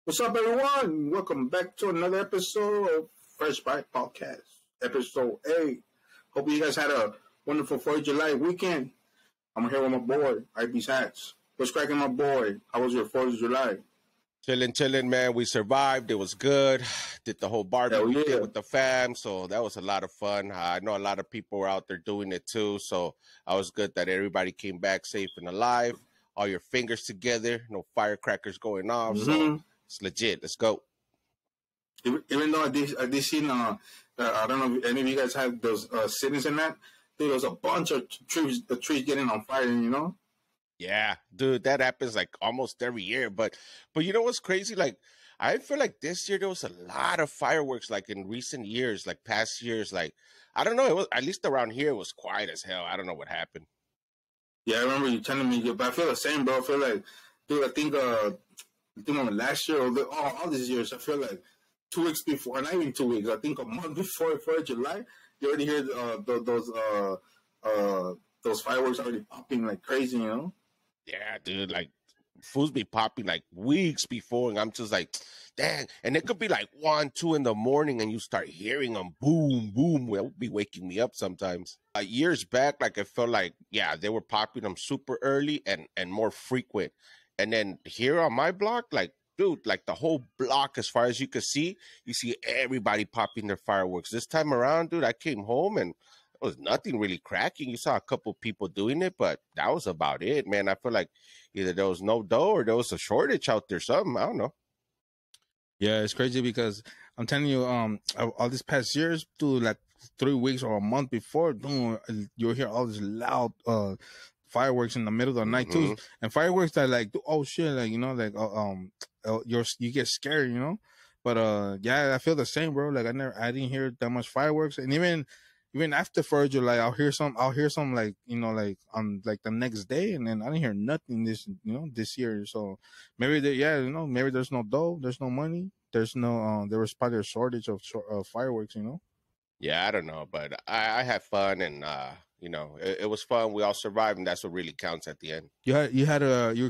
What's up, everyone? Welcome back to another episode of Fresh Bite Podcast, episode 8. Hope you guys had a wonderful 4th of July weekend. I'm here with my boy, IB's Hats. What's cracking, my boy? How was your 4th of July? Chilling, man. We survived. It was good. Did the whole barbecue thing with the fam, so that was a lot of fun. I know a lot of people were out there doing it too, so I was good that everybody came back safe and alive. All your fingers together, no firecrackers going off, so it's legit. Let's go. Even though I did see, I don't know if any of you guys have those sittings in that. Dude, there's a bunch of trees getting on fire, you know? Yeah, dude, that happens like almost every year. But you know what's crazy? Like, I feel like this year there was a lot of fireworks, like in recent years, like past years. Like, I don't know. It was, at least around here, it was quiet as hell. I don't know what happened. Yeah, I remember you telling me, but I feel the same, bro. I feel like, dude, I think last year or all these years, I feel like 2 weeks before, not even 2 weeks, I think a month before 4th of July, you already hear those fireworks already popping like crazy, you know? Yeah, dude, like, fools be popping like weeks before, and I'm just like, dang. And it could be like 1, 2 in the morning, and you start hearing them boom, boom. Will be waking me up sometimes. Years back, like, I felt like, yeah, they were popping them super early and more frequent. And then here on my block, like, dude, like the whole block, as far as you could see, you see everybody popping their fireworks. This time around, dude, I came home and there was nothing really cracking. You saw a couple people doing it, but that was about it, man. I feel like either there was no dough or there was a shortage out there, something. I don't know. Yeah, it's crazy because I'm telling you, all these past years, dude, like 3 weeks or a month before, dude, you'll hear all this loud fireworks in the middle of the night too, and fireworks that like, oh shit, like, you know, like you get scared, you know. But yeah, I feel the same, bro. Like I didn't hear that much fireworks, and even after 4th of July, I'll hear some like, you know, like on like the next day, and then I didn't hear nothing this year. So maybe maybe there's no dough, there's no money, there's no there was probably a shortage of fireworks, you know. Yeah, I don't know, but I had fun, and you know, it was fun. We all survived, and that's what really counts at the end. You were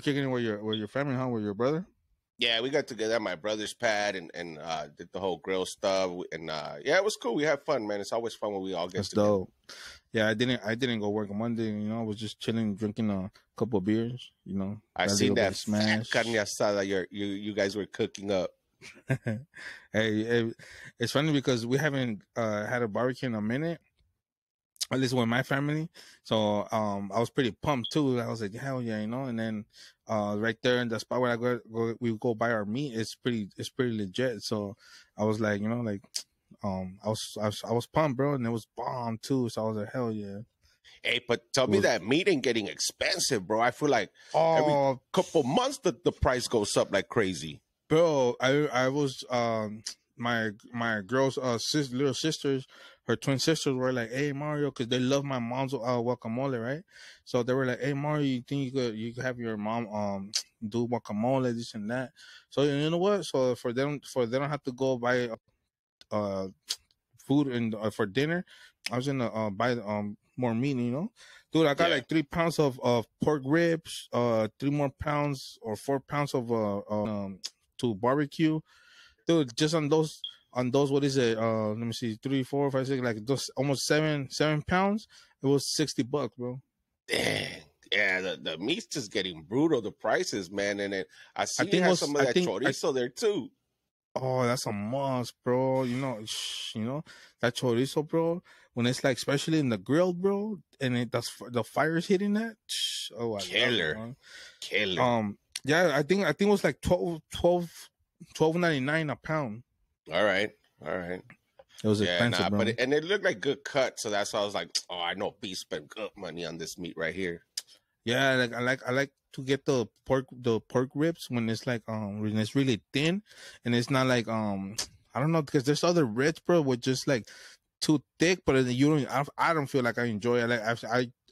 kicking it with your family, huh? With your brother? Yeah, we got together at my brother's pad and did the whole grill stuff, and yeah, it was cool. We had fun, man. It's always fun when we all get together. Dope. Yeah, I didn't go work on Monday. You know, I was just chilling, drinking a couple of beers. You know, I seen that smash carne asada you guys were cooking up. Hey, it's funny because we haven't had a barbecue in a minute, at least with my family. So I was pretty pumped too. I was like, hell yeah, you know. And then right there in the spot where we go buy our meat, it's pretty legit. So I was like, you know, like I was pumped, bro, and it was bomb too. So I was like, hell yeah. Hey, but tell me that meat ain't getting expensive, bro. I feel like every couple months the price goes up like crazy. Bro, I was my girl's little sisters, her twin sisters were like, hey Mario, because they love my mom's guacamole, right? So they were like, hey Mario, you think you could have your mom do guacamole, this and that? So you know what? So for they don't have to go buy food and for dinner, I was gonna buy more meat, you know. Dude, I got like 3 pounds of pork ribs, 3 more pounds or 4 pounds of to barbecue, dude. Just on those, what is it? Let me see, 3, 4, 5, 6, like those almost 7 pounds. It was $60, bro. Dang, yeah, the meat's just getting brutal. The prices, man, and I see you have some of that chorizo there too. Oh, that's a must, bro. You know that chorizo, bro. When it's like, especially in the grill, bro, and the fire's hitting that. Oh, killer. Yeah, I think it was like $12.99 a pound. All right. It was expensive, bro. But it looked like good cut, so that's why I was like, oh, I know B spent good money on this meat right here. Yeah, like I like to get the pork ribs when it's like when it's really thin, and it's not like I don't know, because there's other ribs, bro, with just like too thick, but I don't feel like I enjoy it.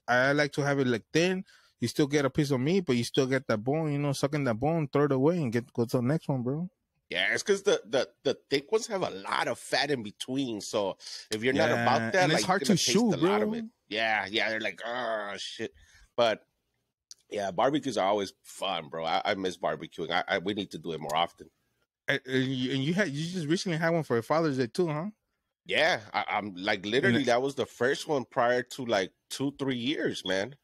I like to have it like thin. You still get a piece of meat, but you still get that bone, you know, sucking that bone, throw it away, and go to the next one, bro. Yeah, it's because the thick ones have a lot of fat in between. So if you're not about that, and it's like, hard to chew, bro. Lot of it. Yeah, they're like, oh shit. But yeah, barbecues are always fun, bro. I miss barbecuing. We need to do it more often. You just recently had one for Father's Day too, huh? Yeah, I'm like literally that was the first one prior to like 2-3 years, man.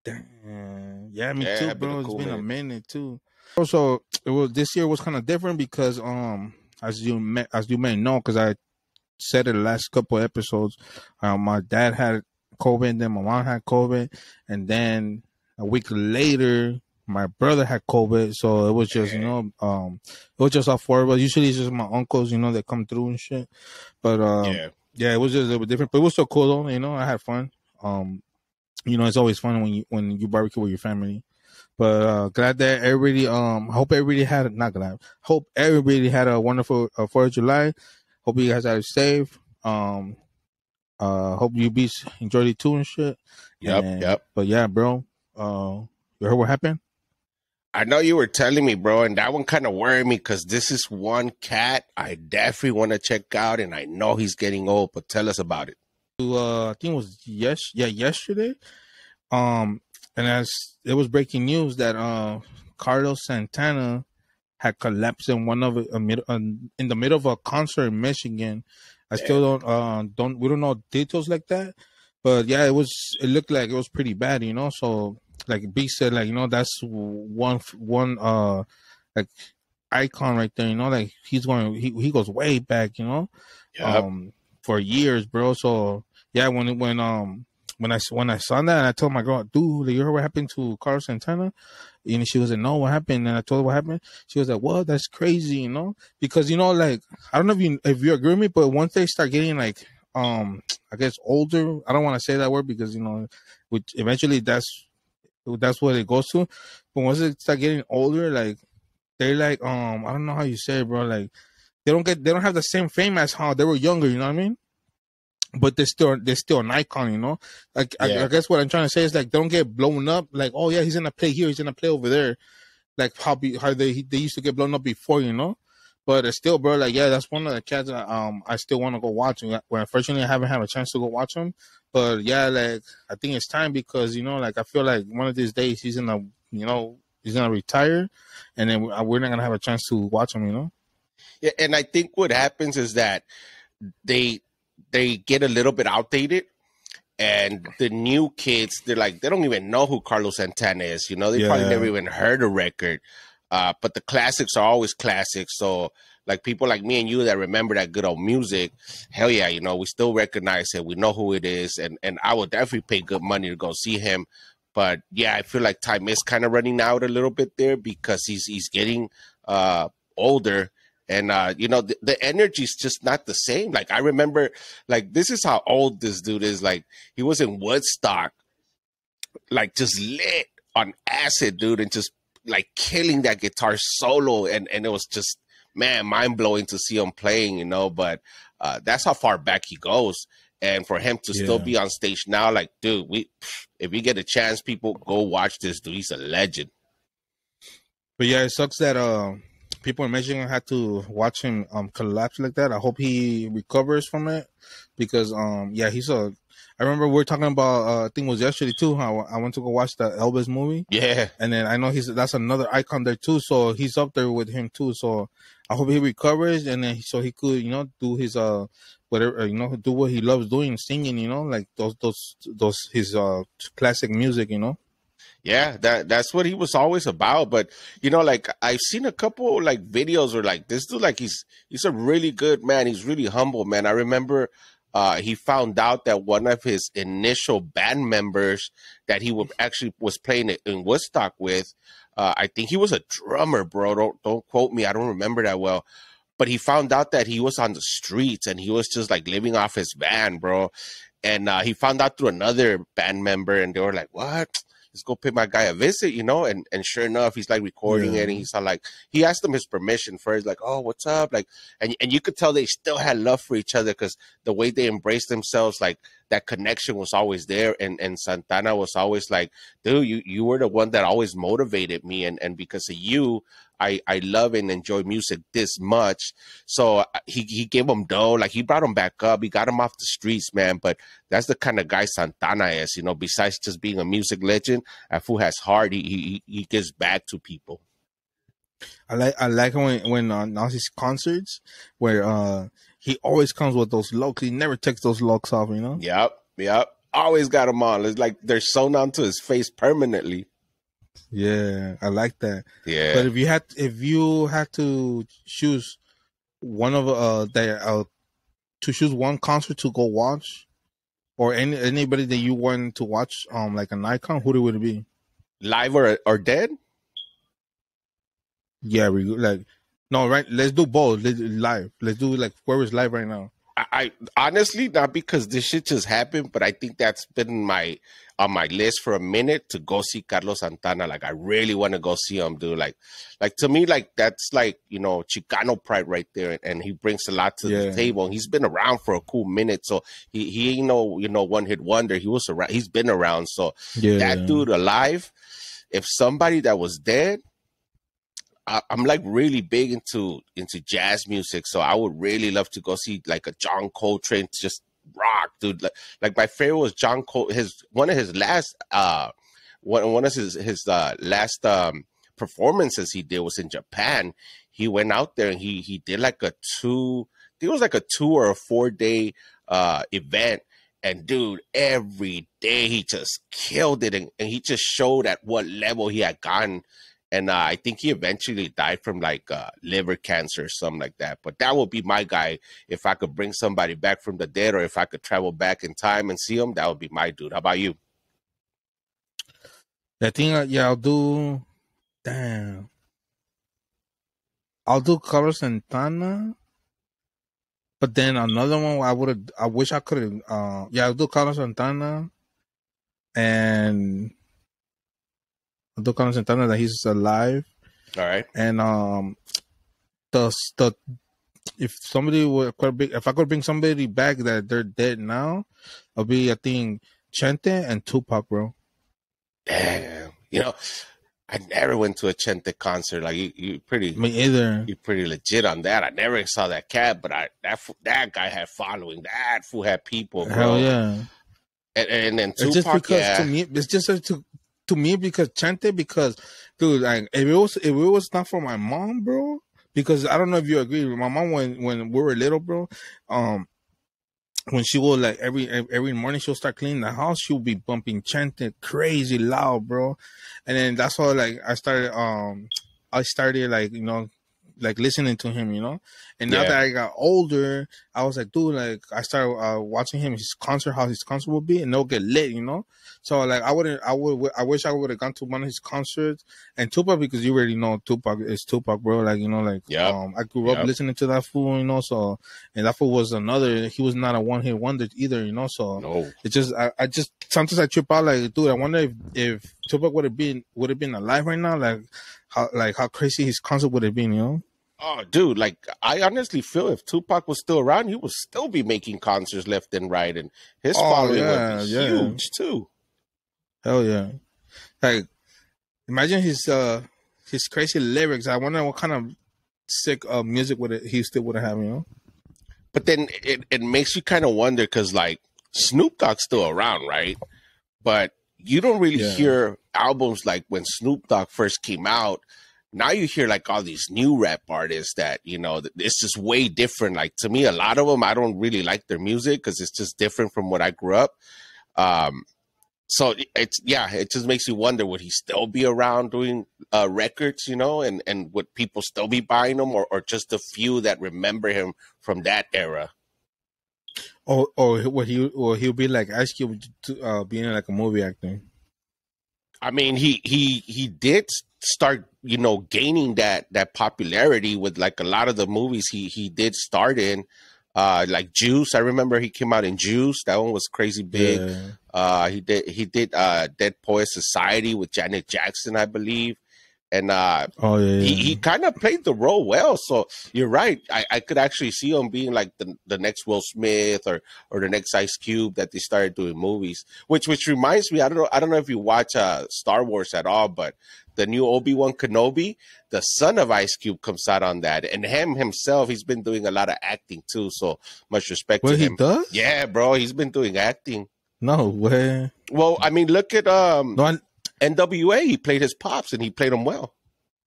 Damn. Yeah, me too, Yeah, been a bro. It's cool been a minute. minute too. Also, it was this year was kind of different because as you may know, because I said it the last couple episodes, my dad had COVID, then my mom had COVID, and then a week later my brother had COVID. So it was just it was just all four of us. Usually it's just my uncles, that come through and shit. But yeah, it was just a little bit different. But it was so cool though. I had fun. It's always fun when you barbecue with your family. But glad that everybody hope everybody had not glad. Hope everybody had a wonderful 4th of July. Hope you guys had it safe. Hope you enjoyed it too and shit. Yep. But yeah, bro. You heard what happened? I know you were telling me, bro, and that one kind of worried me because this is one cat I definitely want to check out, and I know he's getting old. But tell us about it. I think it was yesterday. And as it was breaking news that Carlos Santana had collapsed in one of in the middle of a concert in Michigan. I still we don't know details like that, but yeah, it looked like it was pretty bad, So like B said, like that's one like icon right there, like he goes way back, for years, bro. So yeah, when I saw that, and I told my girl, dude, you heard what happened to Carlos Santana? And she was like, no, what happened? And I told her what happened. She was like, well, that's crazy, because like I don't know if you agree with me, but once they start getting like I guess older, I don't want to say that word because which eventually that's what it goes to. But once they start getting older, like they're like I don't know how you say it, bro. Like they don't have the same fame as how they were younger. You know what I mean? But they're still an icon, Like I guess what I'm trying to say is like they don't get blown up. Like, oh yeah, he's gonna play here, he's gonna play over there. Like how they used to get blown up before, But still, bro, like yeah, that's one of the cats that I still want to go watch. When unfortunately I haven't had a chance to go watch him, but yeah, like I think it's time because like I feel like one of these days he's gonna retire, and then we're not gonna have a chance to watch him, Yeah, and I think what happens is that they get a little bit outdated, and the new kids, they don't even know who Carlos Santana is. They probably never even heard a record. But the classics are always classics. So like people like me and you that remember that good old music, hell yeah, we still recognize it. We know who it is, and I would definitely pay good money to go see him. But yeah, I feel like time is kind of running out a little bit there because he's getting older. And, the energy is just not the same. Like, I remember, like, this is how old this dude is. Like, he was in Woodstock, like, just lit on acid, dude, and just, like, killing that guitar solo. And it was just, man, mind-blowing to see him playing, But that's how far back he goes. And for him to still be on stage now, like, dude, if we get a chance, people go watch this dude. He's a legend. But yeah, it sucks that people in Michigan had to watch him collapse like that. I hope he recovers from it because yeah, I remember we were talking about I think it was yesterday too how I went to go watch the Elvis movie. Yeah. And then I know that's another icon there too, so he's up there with him too. So I hope he recovers and then so he could, do his whatever, do what he loves doing, singing, like those his classic music, Yeah, that's what he was always about. But like I've seen a couple like videos where like this dude, like he's a really good man. He's really humble, man. I remember he found out that one of his initial band members that he actually was playing in Woodstock with, I think he was a drummer, bro. Don't quote me. I don't remember that well. But he found out that he was on the streets and he was just like living off his van, bro. And he found out through another band member, and they were like, "What? Let's go pay my guy a visit," and sure enough, he's like recording it, and he's like, he asked him his permission first, like, "Oh, what's up?" Like, and you could tell they still had love for each other because the way they embraced themselves, like that connection was always there. And Santana was always like, "Dude, you were the one that always motivated me, and because of you, I love and enjoy music this much." So he gave him dough, like he brought him back up, he got him off the streets, man. But that's the kind of guy Santana is, besides just being a music legend, that fool has heart. He gives back to people. I like when now his concerts where he always comes with those locks. He never takes those locks off, you know. Yep. Always got them on. It's like they're sewn onto his face permanently. Yeah, I like that. Yeah. But if you had to choose one of to choose one concert to go watch, or anybody that you want to watch, like an icon, who would it be? Live or dead? Yeah, no, right. Let's do both. Live. Let's do like whoever's live right now. I honestly, not because this shit just happened, but I think that's been on my list for a minute to go see Carlos Santana. Like, I really want to go see him, dude. Like to me, like that's like, you know, Chicano pride right there, and he brings a lot to the table. He's been around for a cool minute, so he ain't no, you know, one hit wonder. He was around. He's been around. So that dude alive, if somebody that was dead. I'm like really big into jazz music, so I would really love to go see like a John Coltrane just rock, dude. Like my favorite was John Col. One of his last last performances he did was in Japan. He went out there and he did like I think it was like a 2 or a 4 day event. And dude, every day he just killed it, and he just showed at what level he had gotten. And I think he eventually died from like liver cancer or something like that. But that would be my guy. If I could bring somebody back from the dead, or if I could travel back in time and see him, that would be my dude. How about you? I think, I'll do. Damn. I'll do Carlos Santana. But then another one, I wish I could have. I'll do Carlos Santana. And I'll do Carlos Santana that he's alive. All right. And if I could bring somebody back that they're dead now, it'll be, I think, Chente and Tupac, bro. Damn. You know, I never went to a Chente concert. Like you pretty. Me either. You're pretty legit on that. I never saw that cat, but that guy had following. That fool had people, bro. Hell yeah. And then Tupac, it's just because to me, it's just to me because Chente, because dude, like if it was not for my mom, bro, because I don't know if you agree with my mom when we were little, bro, when she will like every morning she'll start cleaning the house, she'll be bumping Chente crazy loud, bro. And then that's how like I started like, you know, like listening to him, you know. And now that I got older, I was like, dude, like I started watching how his concert will be, and they'll get lit, you know. So like I wish I would have gone to one of his concerts. And Tupac, because you already know Tupac is Tupac, bro. Like, you know, like I grew up listening to that fool, you know. So, and that fool was he was not a one hit wonder either, you know. So it just I just sometimes I trip out, like, dude, I wonder if Tupac would have been alive right now, like how crazy his concert would have been, you know. Oh, dude, like I honestly feel if Tupac was still around, he would still be making concerts left and right, and his following would be huge too. Hell yeah! Like, imagine his crazy lyrics. I wonder what kind of sick music he still would have, you know. But then it makes you kind of wonder, because like Snoop Dogg's still around, right? But you don't really hear albums like when Snoop Dogg first came out. Now you hear like all these new rap artists that, you know, it's just way different. Like to me, a lot of them, I don't really like their music because it's just different from what I grew up. So it just makes you wonder, would he still be around doing records, you know, and would people still be buying them, or just a few that remember him from that era? Or he'll be like Ice Cube, being like a movie actor. I mean, he did start, you know, gaining that popularity with like a lot of the movies he did start in, like Juice. I remember he came out in Juice. That one was crazy big. He did Dead Poet Society with Janet Jackson, I believe. And he kind of played the role well. So you're right. I could actually see him being like the next Will Smith or the next Ice Cube that they started doing movies. Which reminds me, I don't know if you watch Star Wars at all, but the new Obi-Wan Kenobi, the son of Ice Cube comes out on that, and himself, he's been doing a lot of acting too. So much respect to him. He does? Yeah, bro, he's been doing acting. No way. Well, I mean, look at NWA. He played his pops, and he played him well.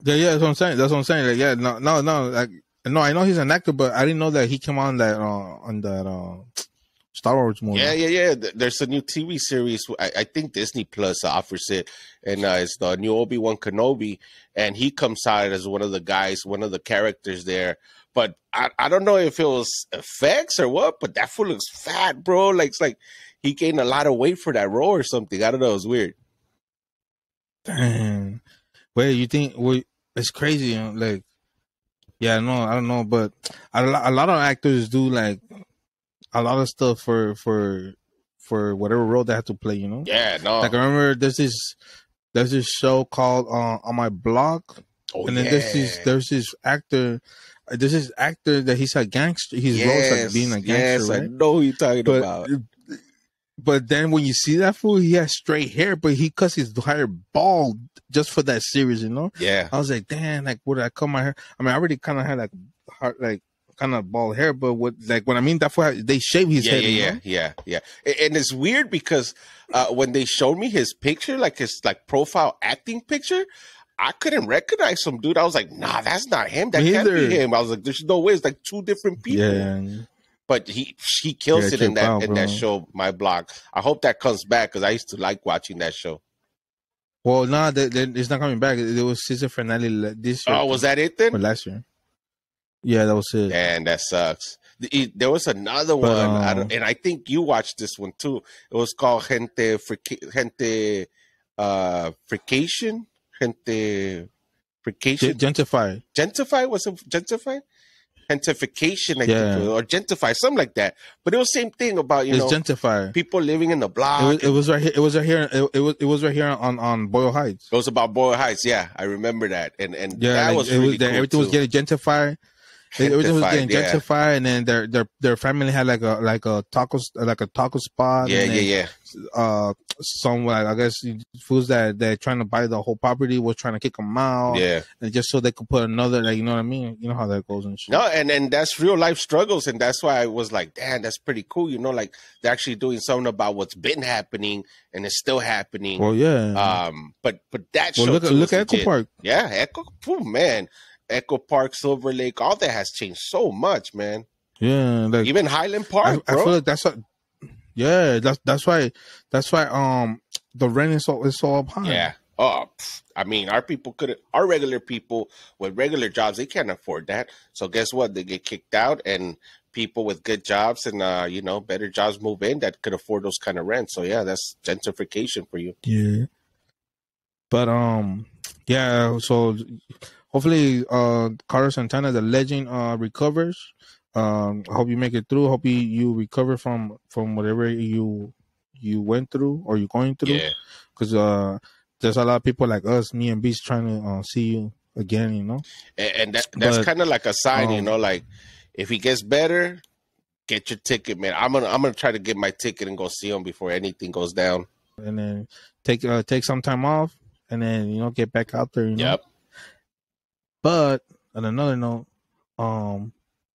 Yeah, that's what I'm saying. That's what I'm saying. Like, yeah, no. Like, no, I know he's an actor, but I didn't know that he came on that Star Wars movie. Yeah. There's a new TV series. I think Disney Plus offers it, and it's the new Obi-Wan Kenobi, and he comes out as one of the guys, one of the characters there. But I don't know if it was effects or what, but that fool looks fat, bro. Like, it's like he gained a lot of weight for that role or something. I don't know. It's weird. Damn. Wait, you think? Wait, it's crazy. Like, yeah, no, I don't know, but a lot of actors do like a lot of stuff for whatever role they have to play. You know? Yeah, no. Like I remember there's this show called On My Block, and then there's this actor. There's this actor that he's a gangster. He's roles like being a gangster, right? I know who you're talking about. But then when you see that fool, he has straight hair, but he cuts his hair bald just for that series, you know? Yeah. I was like, damn, like, would I cut my hair? I mean, I already kind of had like kind of bald hair, but when I mean that fool, they shave his head. Yeah. And it's weird because when they showed me his picture, like his like profile acting picture, I couldn't recognize him, dude. I was like, nah, that's not him. That can't be him. I was like, there's no way. It's like two different people. Yeah. But he kills it in that show, My Block. I hope that comes back because I used to like watching that show. Well, no, it's not coming back. It was season finale this year. Oh, was that it then? Or last year? Yeah, that was it. And that sucks. There was another one, and I think you watched this one too. It was called Frication. Gentify? Was it Gentify? Gentrification, I think, or gentrify, something like that. But it was the same thing about gentrify. People living in the block. It was right here. It was right here. It was right here on Boyle Heights. It was about Boyle Heights. Yeah, I remember that. And yeah, that was really cool everything was getting gentrified. Everything was getting gentrified, and then their family had like a taco spot. Yeah. Some like I guess fools that they're trying to buy the whole property was trying to kick them out. Yeah, and just so they could put another, like, you know what I mean? You know how that goes and shit. No, and that's real life struggles, and that's why I was like, damn, that's pretty cool. You know, like they're actually doing something about what's been happening and it's still happening. Well, yeah. But that show. Look at Echo Park. Yeah, Echo Park, Silver Lake, all that has changed so much, man. Yeah, like even Highland Park, I feel like that's what. Yeah, that's why the rent is so up high. Yeah. Oh, I mean, our regular people with regular jobs, they can't afford that. So guess what? They get kicked out, and people with good jobs and better jobs move in that could afford those kind of rents. So yeah, that's gentrification for you. Yeah. But yeah. So hopefully, Carlos Santana, the legend, recovers. I hope you make it through. Hope you recover from whatever you went through or you're going through. Yeah. Because there's a lot of people like us, me and Beast, trying to see you again. You know. And that's kind of like a sign, like if he gets better, get your ticket, man. I'm gonna try to get my ticket and go see him before anything goes down. And then take some time off, and then get back out there. Yep. But on another note,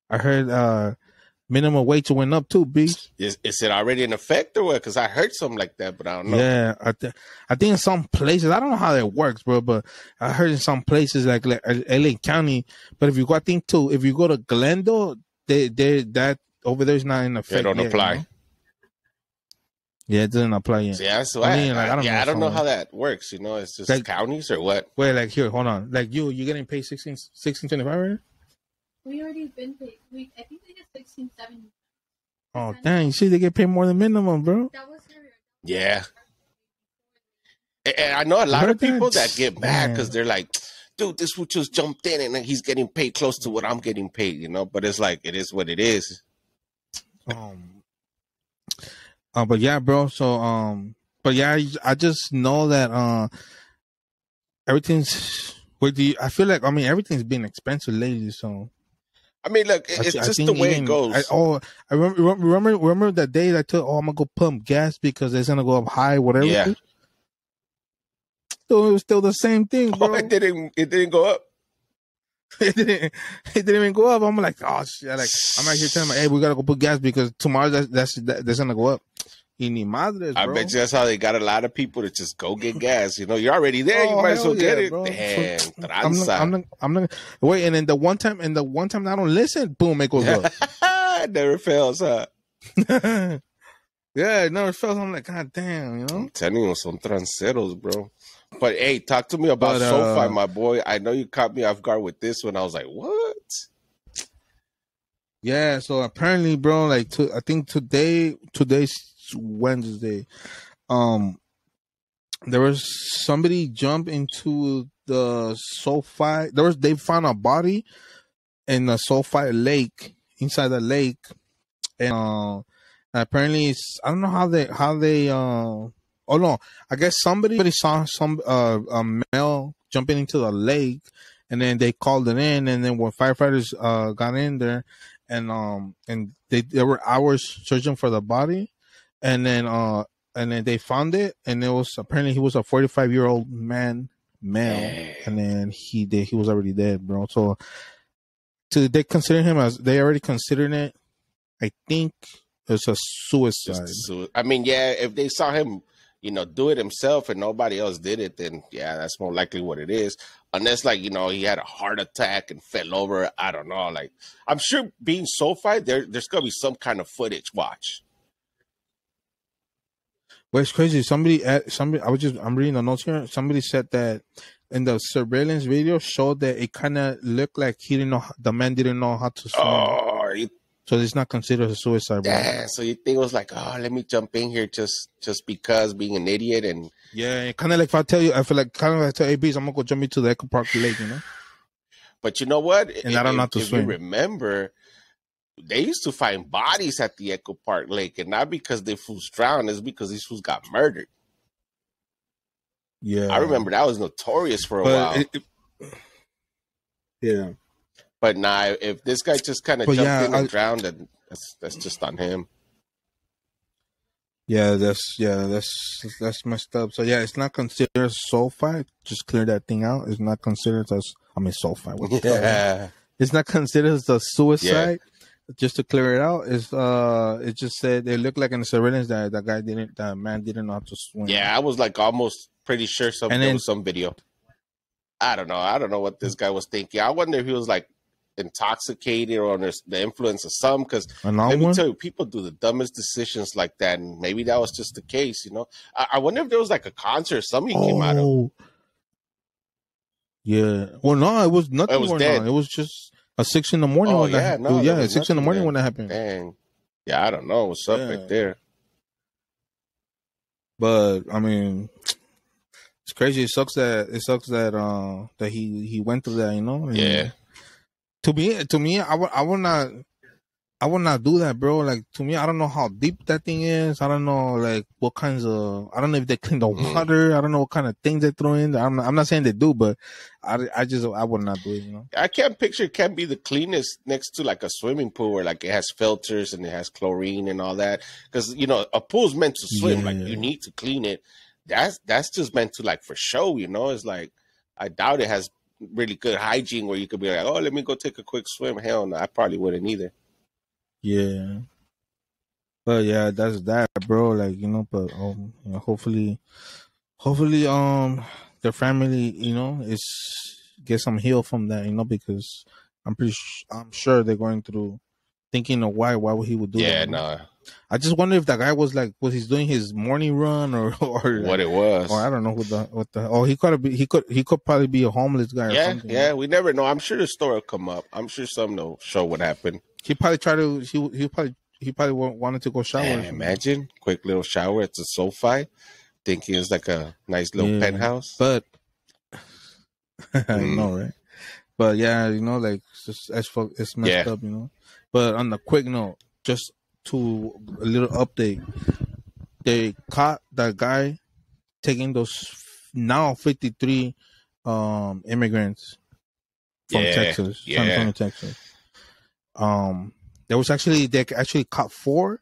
I heard minimum wage went up too, B. Is it already in effect or what? Because I heard something like that, but I don't know. Yeah, I think in some places, I don't know how that works, bro, but I heard in some places like LA County, but if you go to Glendale, they that over there is not in effect. They don't apply. You know? Yeah, it doesn't apply yet. Yeah, so I don't know how that works. It's just like, counties or what? Wait, like here, hold on. Like you're getting paid $16.25 right now? We already been paid. I think they get $16.70. Oh dang! You see, they get paid more than minimum, bro. That was yeah. And I know a lot of people that get mad because they're like, "Dude, this fool just jumped in and he's getting paid close to what I'm getting paid," But it's like it is what it is. But yeah, bro. So but yeah, I just know that everything's. I feel like everything's been expensive lately, so. I mean, look, it's just the way it goes. I remember that day that I told, I'm gonna go pump gas because it's gonna go up high, whatever. Yeah. So it was still the same thing, bro. It didn't go up. It didn't even go up. I'm like, oh shit! Like I'm out here telling my, hey, we gotta go put gas because tomorrow that's gonna go up. Y ni madres, I bro. bet you that's how they got a lot of people to just go get gas. You know, you're already there. You Oh, might as well hell get yeah, it. bro. Damn, I'm not. Wait, and then the one time I don't listen, boom, it goes up. It never fails, huh? Yeah, it never fails. I'm like, God damn, you know. I'm telling you, son tranceros, bro. But hey, talk to me about But, SoFi, my boy. I know you caught me off guard with this one. I was like, what? Yeah, so apparently, bro, like I think today's Wednesday. There was somebody jump into the SoFi. They found a body in the SoFi lake, inside the lake, and apparently I don't know how they oh no, I guess somebody saw some a male jumping into the lake, and then they called it in, and then when firefighters got in there, and they were hours searching for the body, and then they found it, and it was apparently he was a 45-year-old male, and then he was already dead, bro. So they already considered it, I think, it's a suicide. I mean, yeah, if they saw him, do it himself and nobody else did it, then yeah, that's more likely what it is. Unless, like, he had a heart attack and fell over. I don't know. Like, I'm sure being SoFi, there's gonna be some kind of footage. Watch. Well, it's crazy. I'm reading the notes here. Somebody said that in the surveillance video showed that it kind of looked like the man didn't know how to swim. So it's not considered a suicide, bro. Yeah, so you think it was like, oh, let me jump in here just because being an idiot. And yeah, kind of like if I tell you, I feel like kind of like I tell ABs, I'm gonna go jump into the Echo Park Lake, But you know what? And I don't know how to swim. You remember, they used to find bodies at the Echo Park Lake, and not because they fools drowned, it's because these fools got murdered. Yeah, I remember that was notorious for a while. Yeah. But nah, if this guy just kind of jumped in and drowned, then that's just on him. Yeah, that's messed up. So yeah, it's not considered SoFi. Just clear that thing out. It's not considered SoFi. Yeah, it's not considered as a suicide. Yeah. Just to clear it out, it just said it looked like in the surveillance that that man didn't know how to swim. Yeah, I was like almost pretty sure there was some video. I don't know what this guy was thinking. I wonder if he was like intoxicated or under the influence of some, because let me tell you, people do the dumbest decisions like that, and maybe that was just the case. I wonder if there was like a concert somebody came out of. Yeah, well, no, it was nothing. It was dead. On. It was just at 6 a.m. at 6 a.m. when that happened. Dang. Yeah, I don't know what's up right there. But I mean, it's crazy. It sucks that he went through that. And, yeah. To me, I would not do that, bro. Like, to me, I don't know how deep that thing is. I don't know, like, what kinds of. I don't know if they clean the water. I don't know what kind of things they throw in there. I'm not saying they do, but I would not do it. I can't picture it can't be the cleanest next to like a swimming pool where like it has filters and it has chlorine and all that. Because a pool's meant to swim. Yeah. Like, you need to clean it. That's just meant to, like, for show. It's like, I doubt it has really good hygiene where you could be like, oh, let me go take a quick swim. Hell no, I probably wouldn't either. Yeah, but yeah, that's that, bro. Like, but hopefully, their family, is get some heal from that, because I'm sure they're going through thinking of why would he would do that. Yeah, no. I just wonder if that guy was he doing his morning run or what it was, or I don't know he could probably be a homeless guy. Yeah, or something. Yeah, we never know. I'm sure the story will come up. I'm sure some will show what happened. He probably he probably wanted to go shower. Man, imagine quick little shower at the SoFi, thinking it's like a nice little penthouse. But I know, right? But yeah, like it's messed up, But on the quick note, just to a little update, they caught that guy taking those now 53 immigrants from Texas, San Antonio, Texas. They actually caught 4,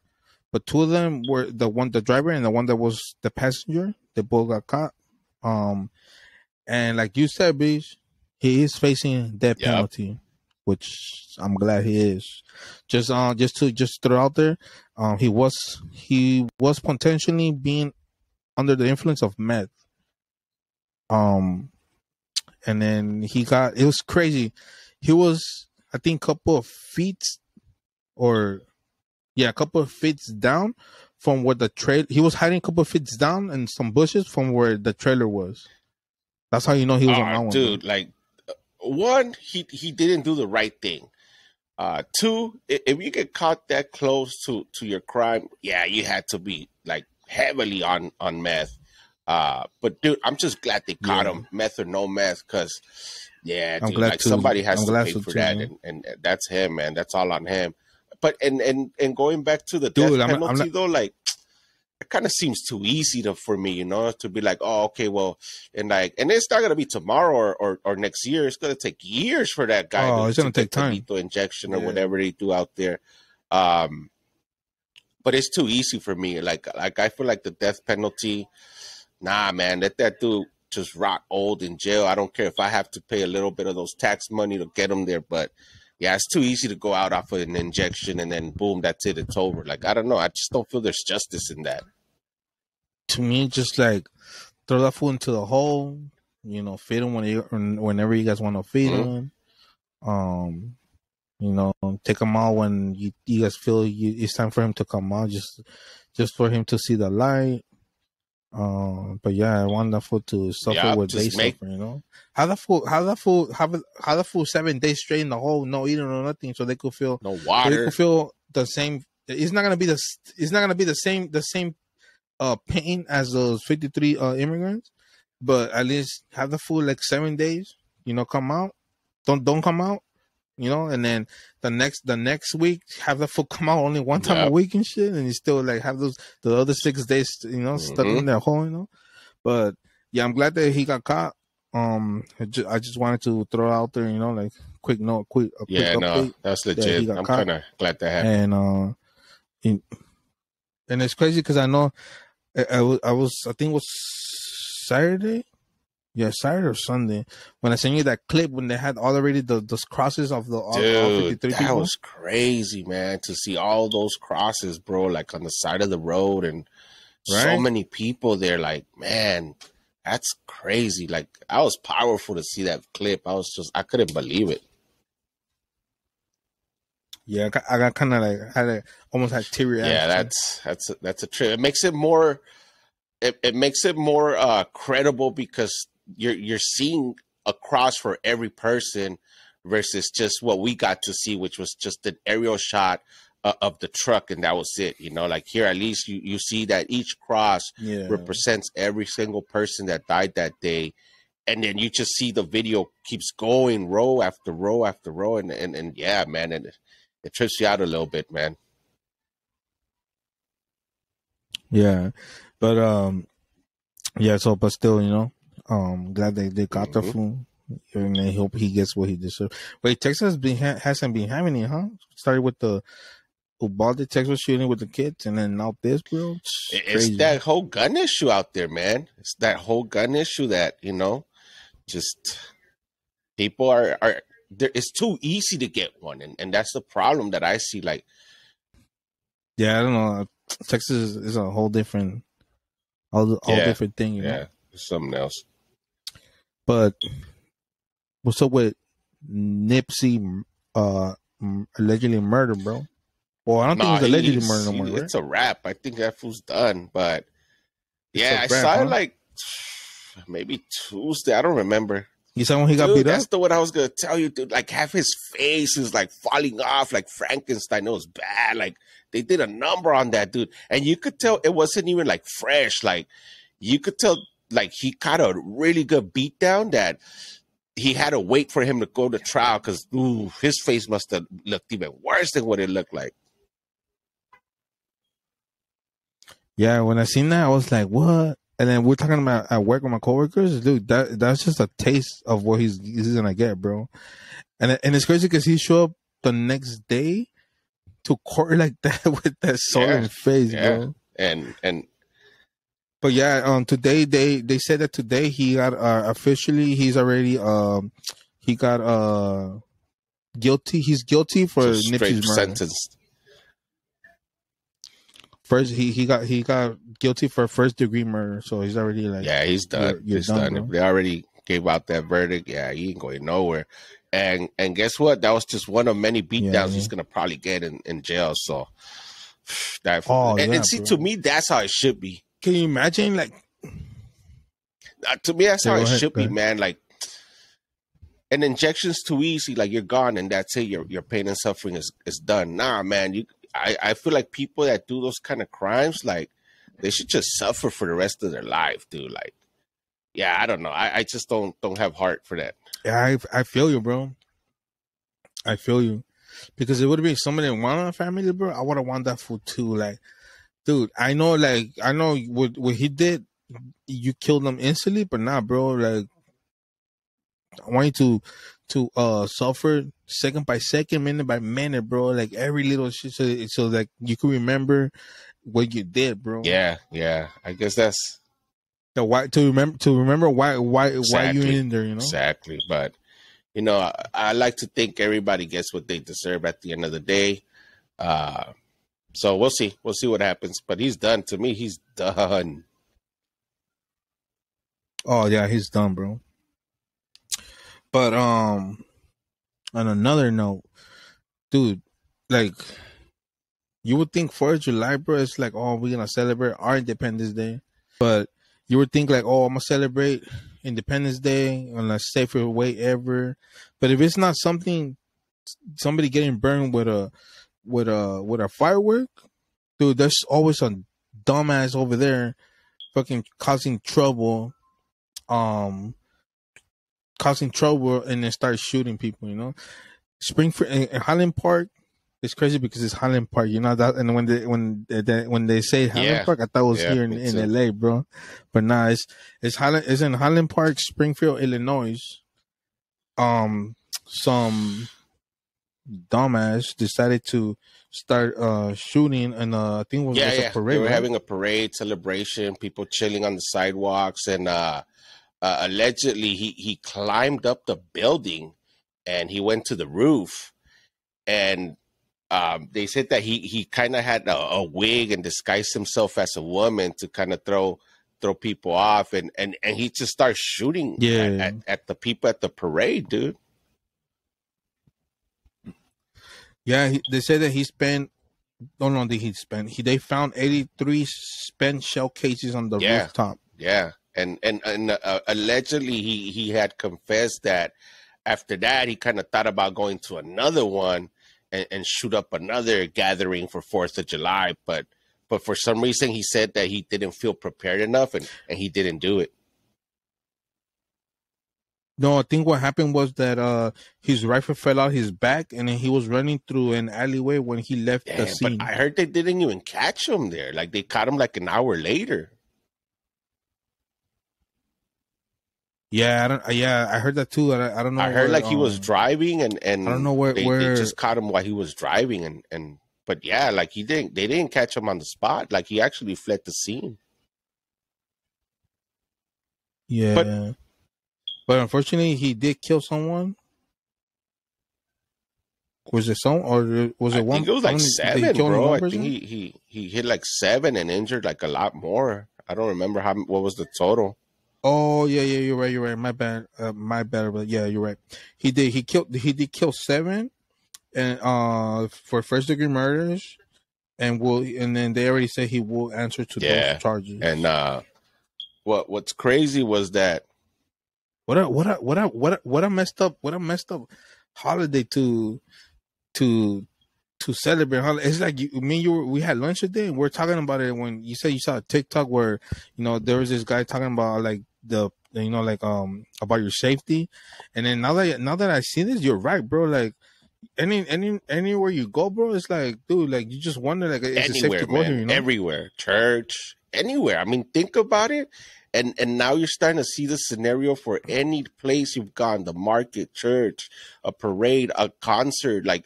but 2 of them were the driver and the one that was the passenger. They both got caught. And like you said, Beach, he is facing death penalty. which I'm glad he is. Just to throw out there, he was potentially being under the influence of meth. And then it was crazy. He was, I think, a couple of feet down from where the trail. He was hiding a couple of feet down in some bushes from where the trailer was. That's how you know he was on that one, dude. bro. Like, one, he didn't do the right thing. Two, if you get caught that close to your crime, yeah, you had to be like heavily on meth. But dude, I'm just glad they caught him, meth or no meth, because dude, like somebody has to pay for that, and that's him, man. That's all on him. But and going back to the death penalty, though, like, it kind of seems too easy for me, you know, to be like, oh, okay, well, and it's not gonna be tomorrow or next year. It's gonna take years for that guy. It's gonna take time. Lethal injection or whatever they do out there. But it's too easy for me. Like I feel like the death penalty. Nah, man, let that dude just rot old in jail. I don't care if I have to pay a little bit of those tax money to get him there, but yeah, it's too easy to go out off of an injection and then boom, that's it. It's over. Like, I don't know. I just don't feel there's justice in that. To me, just like throw that fool into the hole, you know, feed him whenever you guys want to feed him. You know, take him out when you guys feel it's time for him to come out, just for him to see the light. But yeah, I want that fool to suffer what they suffer, you know. How the fool 7 days straight in the hole, no eating or nothing, so they could feel no water. So they could feel the same. It's not gonna be the same pain as those 53 immigrants, but at least have the fool like 7 days, you know, come out. Don't come out, you know, and then the next week have the fool come out only one time a week and shit, and you still like have the other 6 days, you know, stuck in that hole, you know. But yeah, I'm glad that he got caught. I just wanted to throw out there, you know, like quick update. That's legit. I'm kind of glad that happened. And it's crazy because I know I think it was Saturday. Yeah, Saturday or Sunday when I sent you that clip when they had already those crosses of all 53 people. That was crazy, man, to see all those crosses, bro, like on the side of the road and so many people there. Like, man, that's crazy. Like, I was powerful to see that clip. I couldn't believe it. Yeah, I got kind of like almost had teary eyes. Yeah, that's a trip. It makes it more. It makes it more credible because you're seeing a cross for every person versus just what we got to see, which was just an aerial shot of the truck, and that was it. You know, like here at least you see that each cross represents every single person that died that day, and then you just see the video keeps going row after row after row, and yeah, man, and it trips you out a little bit, man. Yeah, but yeah. So, but still, you know, glad they got the fool, and I hope he gets what he deserves. Wait, Texas hasn't been having it, huh? Started with the Uvalde, Texas shooting with the kids, and then now this, bro. It's that whole gun issue out there, man. It's that whole gun issue that, you know, just people are there. It's too easy to get one, and that's the problem that I see. Like, yeah, I don't know. Texas is a whole different, different thing, you know? Yeah, it's something else. But what's up with Nipsey allegedly murdered, bro? Well, I don't think he's allegedly murdered no more, right? It's a wrap. I think that fool's done. But yeah, I saw it like maybe Tuesday. I don't remember. You saw when he got beat up? That's the one I was gonna tell you, dude. Like, half his face is like falling off like Frankenstein. It was bad. Like, they did a number on that dude, and you could tell it wasn't even like fresh. Like, you could tell like he caught a really good beat down that he had to wait for him to go to trial because his face must have looked even worse than what it looked like. Yeah, when I seen that, I was like, "What?" And then we're talking about at work with my coworkers, dude. That's just a taste of what he's gonna get, bro. And it's crazy because he showed up the next day to court like that with that sullen face, bro. And but yeah, today they said that today he got officially he's already he got guilty. He's guilty for So Nipsey's straight murder. sentenced. First, he got guilty for first degree murder. So he's already like, Yeah, he's done. You're He's done, done. bro. If they already gave out that verdict, yeah, he ain't going nowhere. And guess what? That was just one of many beatdowns he's gonna probably get in jail. So that and see, bro. to me, that's how it should be. Can you imagine, like, to me, that's how it should be, ahead. man. Like, an injection's too easy. Like, you're gone, and that's it. Your pain and suffering is done. Nah, man. I feel like people that do those kind of crimes, like, they should just suffer for the rest of their life, dude. Like, yeah, I don't know. I just don't have heart for that. Yeah, I feel you, bro. I feel you. Because it would have been somebody that wanted a family, bro. I would have wanted that fool too. Like, dude, I know what he did, you killed him instantly, but nah, bro. Like, I want you to suffer second by second, minute by minute, bro. Like, every little shit, so like you can remember what you did, bro. Yeah. I guess that's to remember why you in there, you know. Exactly, but you know, I like to think everybody gets what they deserve at the end of the day. So we'll see what happens. But he's done. To me, he's done. Oh yeah, he's done, bro. But on another note, dude, like, you would think 4th of July, bro, it's like, oh, we're gonna celebrate our Independence Day. But you would think like, oh, I'm gonna celebrate Independence Day on the safest way ever. But if it's not somebody getting burned with a firework, dude, there's always a dumbass over there fucking causing trouble, and then start shooting people, you know. Springfield and Highland Park, it's crazy because it's Highland Park, you know that. And when they say Highland Park, I thought it was here in LA, bro. But nah, it's in Highland Park, Springfield, Illinois. Some dumbass decided to start shooting, and I think it was a parade. They were having a parade celebration, people chilling on the sidewalks, and allegedly he climbed up the building and he went to the roof, and they said that he kind of had a wig and disguised himself as a woman to kind of throw people off, and he just starts shooting at the people at the parade, dude. Yeah, they said that he spent. They found 83 spent shell cases on the rooftop. Yeah, and allegedly he had confessed that after that he kind of thought about going to another one and shoot up another gathering for 4th of July, but for some reason he said that he didn't feel prepared enough, and he didn't do it. No, I think what happened was that his rifle fell out his back, and then he was running through an alleyway when he left the scene. But I heard they didn't even catch him there. Like, they caught him like an hour later. Yeah, I heard that too. I don't know. I heard like he was driving, and I don't know where they just caught him while he was driving, but yeah, like they didn't catch him on the spot. Like, he actually fled the scene. Yeah, but unfortunately, he did kill someone. Was it some, or was it one? I think it was like 7, bro. I think he hit like 7 and injured like a lot more. I don't remember what was the total. Oh yeah, you're right. My bad. But yeah, you're right. He did kill 7, and for first degree murders, and then they already said he will answer to those charges. And what's crazy was that what a messed up holiday to celebrate. It's like we had lunch today, and we're talking about it when you said you saw a TikTok where, you know, there was this guy talking about like about your safety, and then now that I see this, you're right, bro. Like anywhere you go, bro, it's like, dude, like you just wonder, like, is it safe to go here, you know? Everywhere, church, anywhere. I mean, think about it. And now you're starting to see the scenario for any place you've gone, the market, church, a parade, a concert, like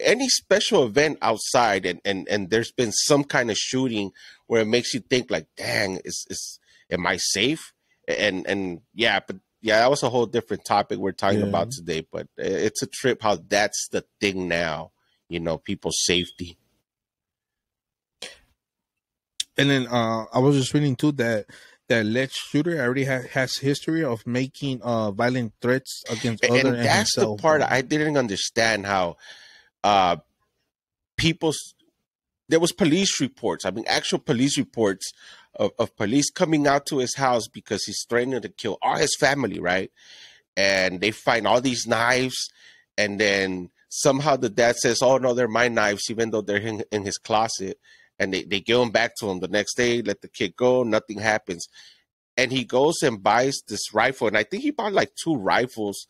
any special event outside, and there's been some kind of shooting where it makes you think like, dang, am I safe? And yeah, but yeah, that was a whole different topic we're talking Yeah. about today. But it's a trip how that's the thing now. You know, people's safety. And then I was just reading too that alleged shooter already has history of making violent threats against other And and that's himself. the part bro. I didn't understand how people's there was police reports. I mean, actual police reports of police coming out to his house because he's threatening to kill all his family, right? And they find all these knives, and then somehow the dad says, "Oh no, they're my knives," even though they're in his closet. And they give them back to him the next day. Let the kid go. Nothing happens. And he goes and buys this rifle, and I think he bought like 2 rifles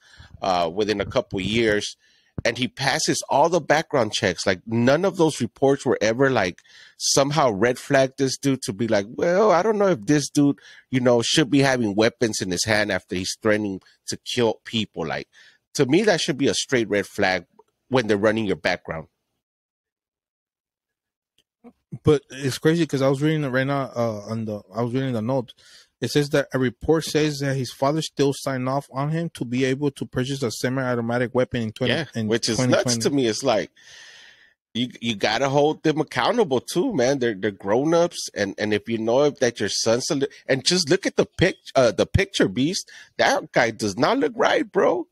within a couple years, and he passes all the background checks. Like none of those reports were ever like somehow red flag this dude to be like, well, I don't know if this dude, you know, should be having weapons in his hand after he's threatening to kill people. Like to me, that should be a straight red flag when they're running your background. But it's crazy because I was reading it right now. I was reading the note. It says that a report says that his father still signed off on him to be able to purchase a semi-automatic weapon in which is nuts to me. It's like you gotta hold them accountable too, man. They're grown-ups, and if you know if that your son's and just look at the picture, Beast. That guy does not look right, bro.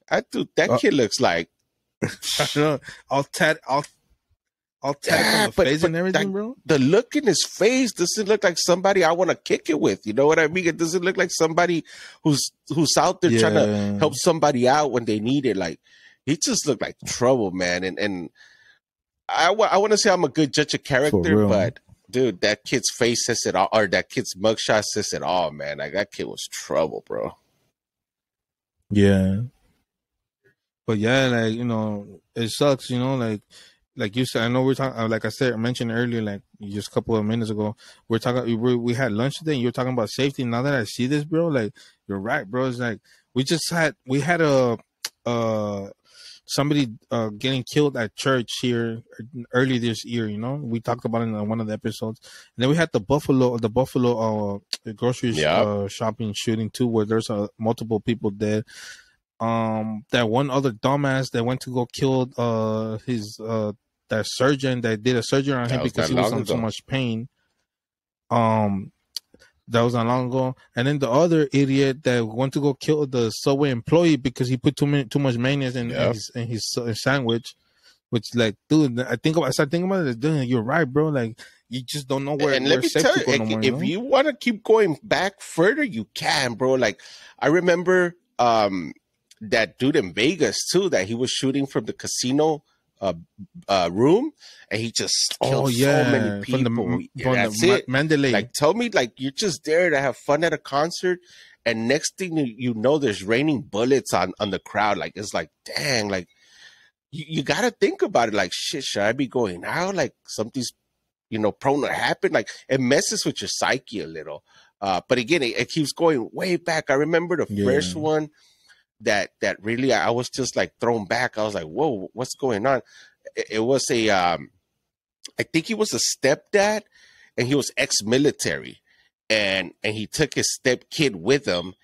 That kid looks like I don't know, all tatted on the face and everything, bro. The look in his face doesn't look like somebody I want to kick it with. You know what I mean? It doesn't look like somebody who's out there trying to help somebody out when they need it. Like he just looked like trouble, man. And I want to say I'm a good judge of character, but dude, that kid's face says it all, or that kid's mugshot says it all, man. Like that kid was trouble, bro. Yeah. But yeah, like, you know, it sucks, you know, like you said, I know we're talking, like I mentioned earlier, like just a couple of minutes ago, we had lunch today and you were talking about safety. Now that I see this, bro, like you're right, bro. It's like, we had somebody getting killed at church here early this year, you know, we talked about it in one of the episodes. And then we had the Buffalo grocery shopping shooting too, where there's multiple people dead. That one other dumbass that went to go kill that surgeon that did a surgery on him because he was in so much pain. That was not long ago. And then the other idiot that went to go kill the Subway employee because he put too much mayonnaise in his sandwich. Which, like, dude, I start thinking about it. Dude, you're right, bro. Like, you just don't know where. And let me tell you, no more, if you want to keep going back further, you can, bro. Like, I remember that dude in Vegas too, that he was shooting from the casino room, and he just killed so many people. That's it. Mandalay. Like, tell me, like, you're just there to have fun at a concert, and next thing you know, there's raining bullets on the crowd. Like, it's like, dang, like, you got to think about it. Like, shit, should I be going out? Like, something's, you know, prone to happen. Like, it messes with your psyche a little. But again, it keeps going way back. I remember the first one that really I was just like thrown back. I was like, whoa, what's going on? It was I think he was a stepdad, and he was ex-military, and he took his stepkid with him,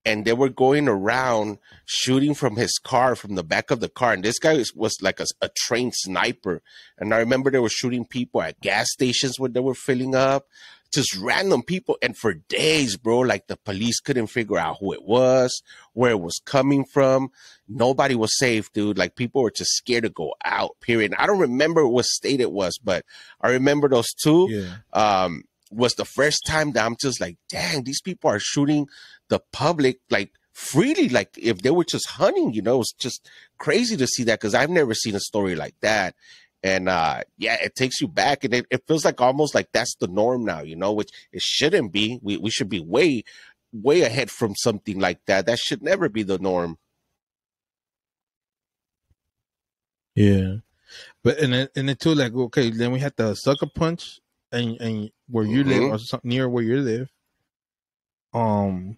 and they were going around shooting from his car, from the back of the car. And this guy was like a trained sniper. And I remember they were shooting people at gas stations when they were filling up, just random people. And for days, bro, like the police couldn't figure out who it was, where it was coming from. Nobody was safe, dude. Like people were just scared to go out, period. I don't remember what state it was, but I remember those two. Was the first time that I'm just like, dang, these people are shooting the public like freely, like if they were just hunting, you know. It's just crazy to see that, because I've never seen a story like that. And it takes you back, and it feels like almost like that's the norm now, you know, which it shouldn't be. We should be way ahead from something like that. That should never be the norm. Yeah, but and then too, like, okay, then we had the sucker punch, and where you live, or near where you live. And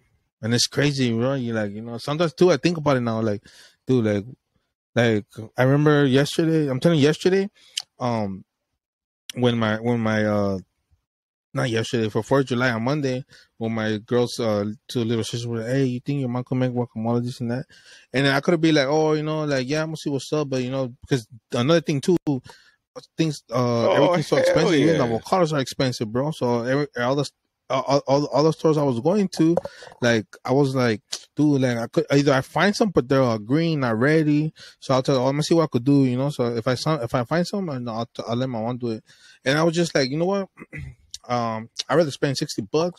it's crazy, bro. You like, you know, sometimes too, I think about it now, like, dude, like I remember yesterday. I'm telling you, yesterday, when my not yesterday, for 4th of July on Monday, when my girls, two little sisters were like, hey, you think your mom can make guacamole, this and that? And then I could be like, oh, like, yeah, I'm gonna see what's up. But, because another thing too, Oh, everything's so hell expensive. Even the yeah. avocados are expensive, bro. So all the stores I was going to, like, I was like, dude, like, I find some, but they're green, not ready. So I'll tell, I'm gonna see what I could do. So if I find some, I'll let my mom do it. And I was just like, you know what? I'd rather spend $60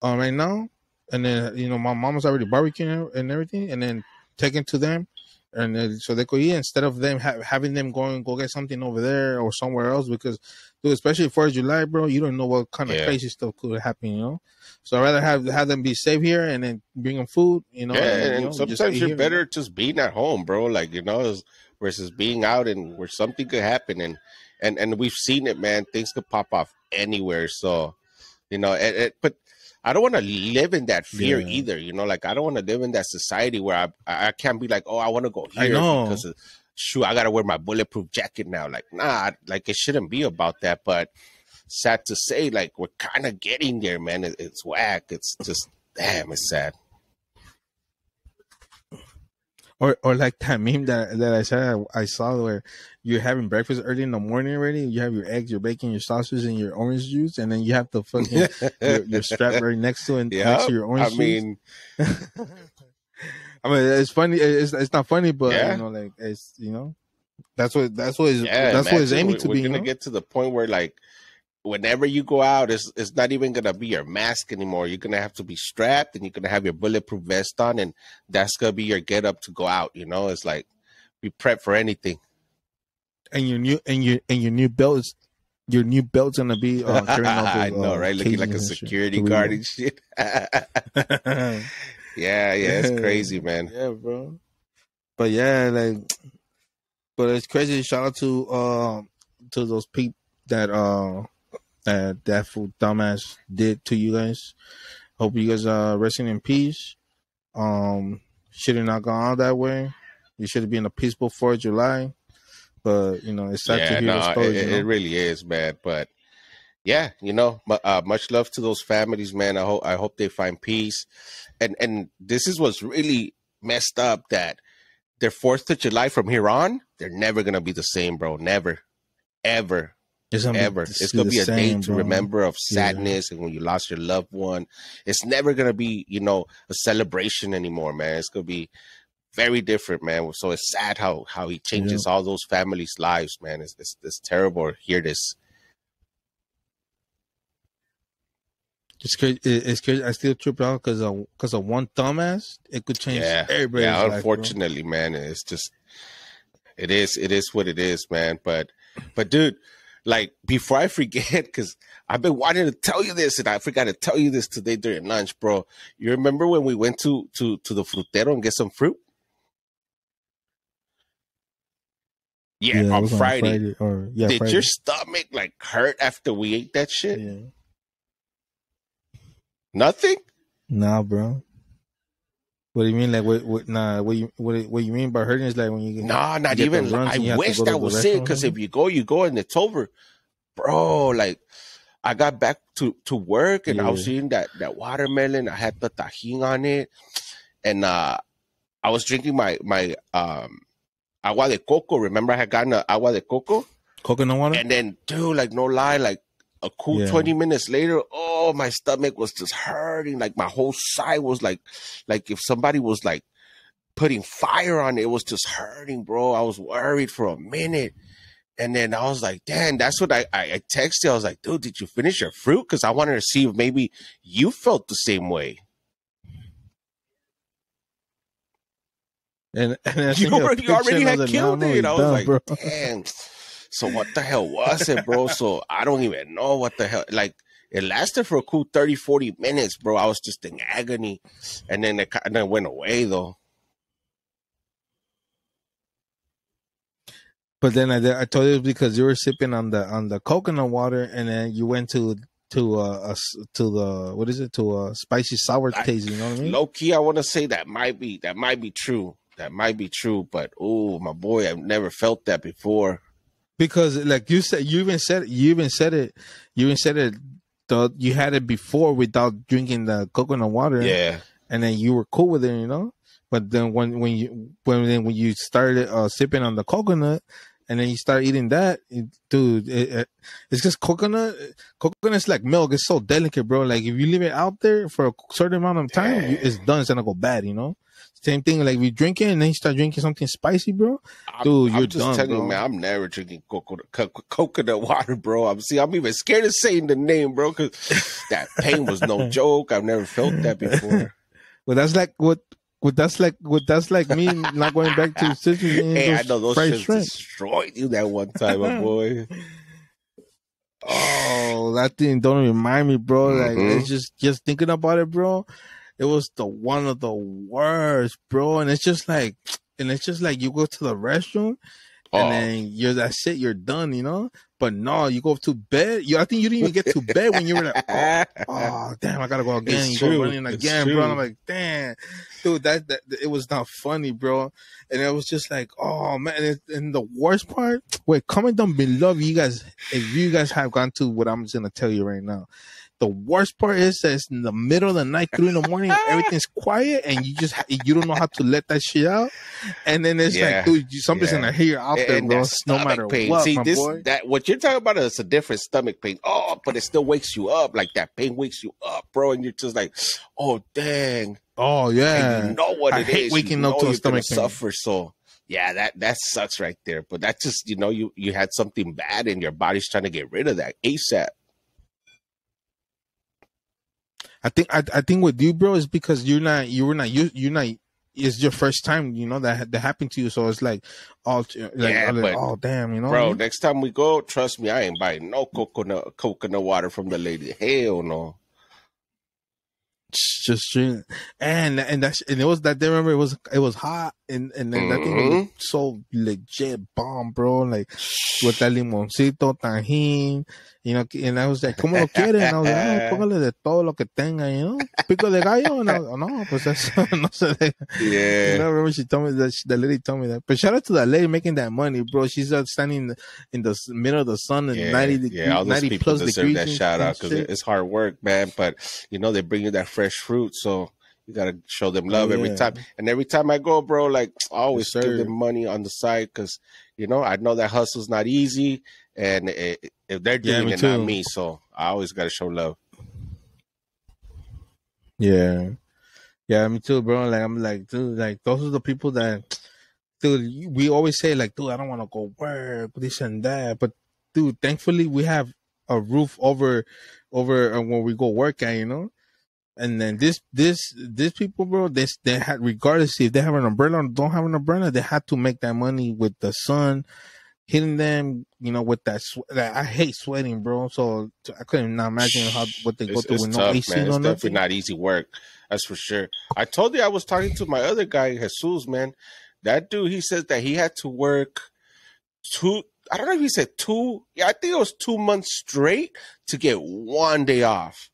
right now, and then my mom was already barbecuing and everything, and then take it to them, and then, so they could eat instead of them having them go get something over there or somewhere else, because, dude, especially 4th of July, bro, you don't know what kind of crazy stuff could happen. So I'd rather have them be safe here and then bring them food, Yeah, and and sometimes you're better just being at home, bro. Like, versus being out and where something could happen, and we've seen it, man. Things could pop off anywhere. So, but I don't want to live in that fear either. Like, I don't want to live in that society where I can't be like, oh, I want to go here because shoot, I got to wear my bulletproof jacket now. Like, nah, like, it shouldn't be about that. But sad to say, like, we're kind of getting there, man. It's whack. It's just, damn, it's sad. Or like that meme that I saw where you're having breakfast early in the morning already. You have your eggs, your bacon, your sausage, and your orange juice, and then you have the fucking your strap right next to it, next to your orange juice. I mean, it's funny. It's not funny, but like, it's that's what it's aiming to be. We're gonna get to the point where, like, whenever you go out, it's not even gonna be your mask anymore. You're gonna have to be strapped, and you're gonna have your bulletproof vest on, and that's gonna be your get up to go out. It's like, be prepped for anything. And your new belt's gonna be carrying all those, I know, right? Looking like a security guard and shit. Yeah, it's crazy, man. Yeah, bro. But yeah, but it's crazy. Shout out to those people that fool dumbass did to you guys. Hope you guys are resting in peace. Should have not gone out that way. You should have been a peaceful 4th of July. But it's sad to hear the stories. It really is, man. But yeah, much love to those families, man. I hope they find peace. And this is what's really messed up, that their 4th of July from here on, they're never gonna be the same, bro. Never, ever. It's gonna be a day to remember of sadness, and when you lost your loved one. It's never gonna be, a celebration anymore, man. It's gonna be very different, man. So it's sad how he changes all those families' lives, man. It's terrible to hear this. It's crazy. I still trip out because of one dumbass. It could change everybody's life. Unfortunately, bro. Man, it's just it is what it is, man. But dude, like, before I forget, because I've been wanting to tell you this, and I forgot to tell you this today during lunch, bro. You remember when we went to the frutero and get some fruit? Yeah, on Friday. Did your stomach like hurt after we ate that shit? Yeah. Nothing? Nah, bro. What do you mean? Like, what you mean by hurting is like when you get not even. I wish that was it, because if you go and it's over, bro. Like, I got back to work and I was eating that watermelon. I had the tajin on it, and I was drinking my agua de coco. Remember, I had gotten agua de coco, coconut water, and then, dude, like, no lie, like, a cool 20 minutes later, my stomach was just hurting. Like, my whole side was like if somebody was like putting fire on it. It was just hurting, bro. I was worried for a minute. And then I was like, damn, that's what I texted. I was like, dude, did you finish your fruit? Because I wanted to see if maybe you felt the same way. And you already had killed it. I was like, bro. Damn. So what the hell was it, bro? So I don't even know what the hell. Like, it lasted for a cool 30, 40 minutes, bro. I was just in agony. And then it kind of went away, though. But then I told you because you were sipping on the coconut water, and then you went to a spicy sour taste. You know what I mean? Low key, I want to say that might be true. That might be true. But my boy, I've never felt that before. Because, like you said, you even said it you had it before without drinking the coconut water. Yeah. And then you were cool with it, you know. But then when you started sipping on the coconut, and then you start eating that, it's just coconut. Coconut's like milk. It's so delicate, bro. Like if you leave it out there for a certain amount of time, it's done. It's gonna go bad, you know. Same thing. Like we drink it, and then you start drinking something spicy, bro. Dude, you're just telling you, man. I'm never drinking coconut water, bro. I'm even scared of saying the name, bro, because that pain was no joke. I've never felt that before. Well, that's like that's like me not going back to the sisters. Hey, I know those shits destroyed you that one time, my boy. Oh, that thing don't remind me, bro. Like it's just thinking about it, bro. It was one of the worst, bro. And it's just like you go to the restroom and then that's it, you're done, you know. But no, you go to bed. I think you didn't even get to bed when you were like, oh damn, I gotta go again. You go running again, bro. And I'm like, damn, dude, that it was not funny, bro. And it was just like, oh man. And the worst part, wait, comment down below if you guys have gone to what I'm just gonna tell you right now. The worst part is that it's in the middle of the night, 3 a.m, everything's quiet, and you don't know how to let that shit out. And then it's like, dude, somebody's gonna hear you out there, bro. No matter pain. what, See, my boy. What you're talking about is a different stomach pain. Oh, but it still wakes you up. Like that pain wakes you up, bro, and you're just like, oh dang. Oh yeah. And you know what I hate waking up to a stomach pain. Suffer so. Yeah, that sucks right there. But that's just, you know, you had something bad and your body's trying to get rid of that ASAP. I think with you, bro, is because you're not. It's your first time, you know, that happened to you. So it's like, oh damn, you know. Bro, next time we go, trust me, I ain't buying no coconut water from the lady. Hell no. Just drink, and it was that day. Remember, it was hot, and then that thing was so legit bomb, bro. Like with that limoncito, tajín, you know. And I was like, ¿Cómo lo quieren? And I was like, póngale de todo lo que tenga, you know. Pico de gallo, no, pues eso, no sé. Yeah. You know, remember she told me that the lady told me that. But shout out to that lady making that money, bro. She's standing in the middle of the sun and 90 degrees, all those 90 people plus deserve degrees. That shout out because it's hard work, man. But you know they bring you that fresh fruit, so you gotta show them love every time. And every time I go, bro, like I always give them money on the side because you know I know that hustle's not easy, and if they're doing it, not me, so I always gotta show love. Yeah, me too, bro. Like I'm like, dude, like those are the people that, dude, we always say like, dude, I don't want to go work, this and that, but dude, thankfully we have a roof over when we go work at, you know. And then this people, bro, they had, regardless if they have an umbrella or don't have an umbrella, they had to make that money with the sun hitting them, you know, with that. I hate sweating, bro. So I couldn't imagine what they go through with no AC. Man. It's definitely not easy work. That's for sure. I told you I was talking to my other guy, Jesus, man. That dude, he says that he had to work I don't know if he said 2. Yeah, I think it was 2 months straight to get 1 day off.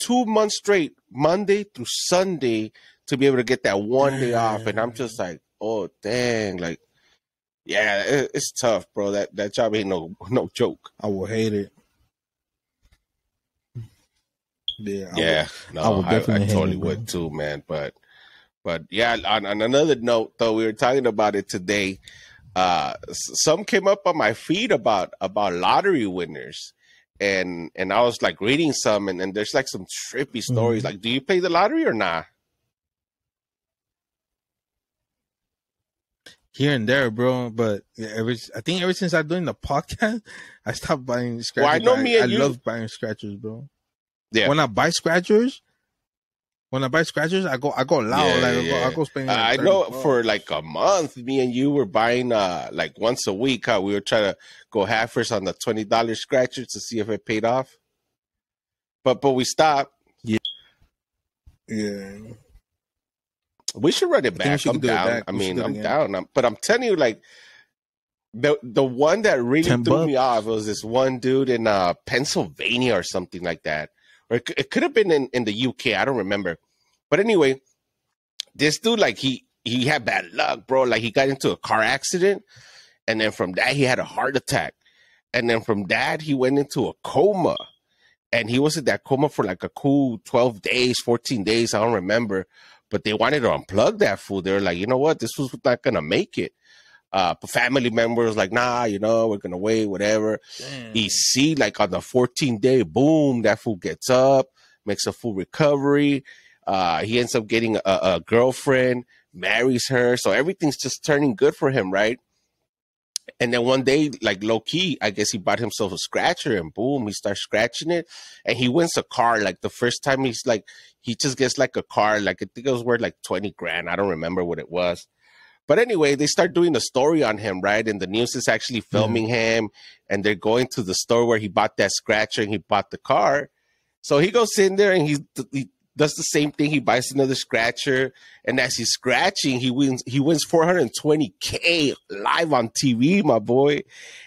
2 months straight, Monday through Sunday, to be able to get that 1 day off. And I'm just like, oh, dang. Like, yeah, it's tough, bro. That job ain't no joke. I will hate it. I totally would too, man. But yeah, on another note, though, we were talking about it today. Some came up on my feed about lottery winners. And I was like reading some, and there's like some trippy stories. Like, do you play the lottery or not? Here and there, bro. But I think ever since I'm doing the podcast, I stopped buying scratchers. Well, I know I love buying scratchers, bro. Yeah. When I buy scratchers, I go loud. I go spend. I know for like a month, me and you were buying like once a week. We were trying to go halfers on the $20 scratchers to see if it paid off. But we stopped. Yeah. We should run it back. I'm down. I'm down. But I'm telling you, like the one that really threw me off was this one dude in Pennsylvania or something like that. Or it could have been in the UK. I don't remember. But anyway, this dude, like he had bad luck, bro. Like he got into a car accident. And then from that, he had a heart attack. And then from that, he went into a coma. and he was in that coma for like a cool 12 days, 14 days. I don't remember, but they wanted to unplug that fool. They were like, you know what? This was not going to make it. But family members like, nah, you know, we're going to wait, whatever. Damn. You see, like on the 14th day, boom, that fool gets up, makes a full recovery. He ends up getting a girlfriend, marries her. So everything's just turning good for him, right? And then one day, like low key, I guess he bought himself a scratcher and boom, he starts scratching it and he wins a car. Like the first time he's like, he just gets like a car, like I think it was worth like 20 grand. I don't remember what it was. But anyway, they start doing a story on him, right? And the news is actually filming him and they're going to the store where he bought that scratcher and he bought the car. So he goes in there and he does the same thing. He buys another scratcher, and as he's scratching, he wins 420K live on TV, my boy,